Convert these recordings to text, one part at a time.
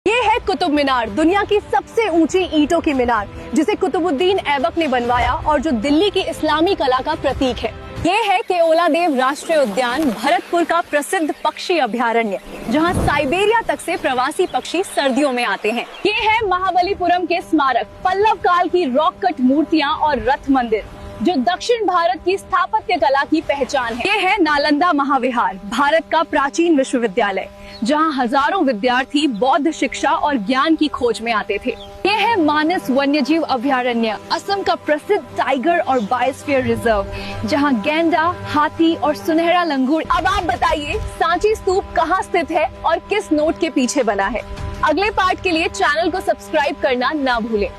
ये है कुतुब मीनार, दुनिया की सबसे ऊंची ईंटों की मीनार, जिसे कुतुबुद्दीन ऐबक ने बनवाया और जो दिल्ली की इस्लामी कला का प्रतीक है। ये है केओलादेव राष्ट्रीय उद्यान, भरतपुर का प्रसिद्ध पक्षी अभयारण्य, जहां साइबेरिया तक से प्रवासी पक्षी सर्दियों में आते हैं। ये है महाबलीपुरम के स्मारक, पल्लव काल की रॉक कट मूर्तियां और रथ मंदिर, जो दक्षिण भारत की स्थापत्य कला की पहचान है। ये है नालंदा महाविहार, भारत का प्राचीन विश्वविद्यालय, जहां हजारों विद्यार्थी बौद्ध शिक्षा और ज्ञान की खोज में आते थे। ये है मानस वन्यजीव अभयारण्य, असम का प्रसिद्ध टाइगर और बायोस्फीयर रिजर्व, जहां गैंडा, हाथी और सुनहरा लंगूर। अब आप बताइए, सांची स्तूप कहाँ स्थित है और किस नोट के पीछे बना है? अगले पार्ट के लिए चैनल को सब्सक्राइब करना ना भूलें।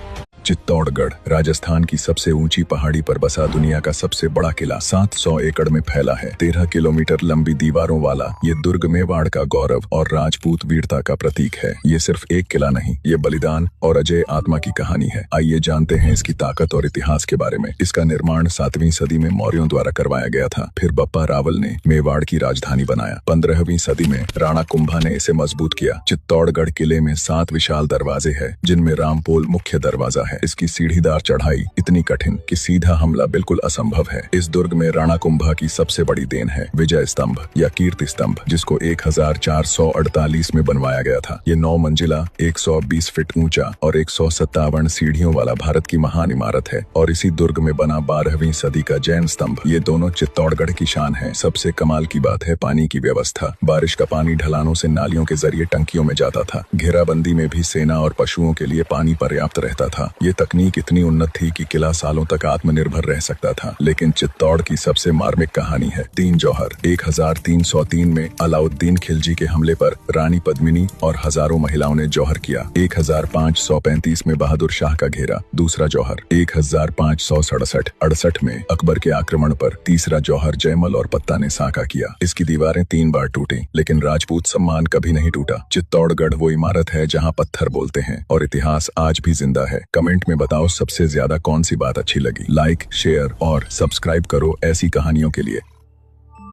चित्तौड़गढ़ राजस्थान की सबसे ऊंची पहाड़ी पर बसा दुनिया का सबसे बड़ा किला 700 एकड़ में फैला है। 13 किलोमीटर लंबी दीवारों वाला ये दुर्ग मेवाड़ का गौरव और राजपूत वीरता का प्रतीक है। ये सिर्फ एक किला नहीं, ये बलिदान और अजय आत्मा की कहानी है। आइए जानते हैं इसकी ताकत और इतिहास के बारे में। इसका निर्माण 7वीं सदी में मौर्यों द्वारा करवाया गया था। फिर बप्पा रावल ने मेवाड़ की राजधानी बनाया। 15वीं सदी में राणा कुंभा ने इसे मजबूत किया। चित्तौड़गढ़ किले में 7 विशाल दरवाजे हैं, जिनमें रामपोल मुख्य दरवाजा है। इसकी सीढ़ीदार चढ़ाई इतनी कठिन कि सीधा हमला बिल्कुल असंभव है। इस दुर्ग में राणा कुंभा की सबसे बड़ी देन है विजय स्तंभ या कीर्ति स्तंभ, जिसको 1448 में बनवाया गया था। ये 9 मंजिला, 120 फीट ऊंचा और 157 सीढ़ियों वाला भारत की महान इमारत है। और इसी दुर्ग में बना 12वीं सदी का जैन स्तंभ। ये दोनों चित्तौड़गढ़ की शान है। सबसे कमाल की बात है पानी की व्यवस्था। बारिश का पानी ढलानों से नालियों के जरिए टंकियों में जाता था। घेराबंदी में भी सेना और पशुओं के लिए पानी पर्याप्त रहता था। ये तकनीक इतनी उन्नत थी कि किला सालों तक आत्मनिर्भर रह सकता था। लेकिन चित्तौड़ की सबसे मार्मिक कहानी है 3 जौहर। 1303 में अलाउद्दीन खिलजी के हमले पर रानी पद्मिनी और हजारों महिलाओं ने जौहर किया। 1535 में बहादुर शाह का घेरा। दूसरा जौहर 1567 में अकबर के आक्रमण पर। तीसरा जौहर जयमल और पत्ता ने साका किया। इसकी दीवारें 3 बार टूटी, लेकिन राजपूत सम्मान कभी नहीं टूटा। चित्तौड़गढ़ वो इमारत है जहाँ पत्थर बोलते हैं और इतिहास आज भी जिंदा है। कमेंट में बताओ सबसे ज्यादा कौन सी बात अच्छी लगी। लाइक, शेयर और सब्सक्राइब करो ऐसी कहानियों के लिए।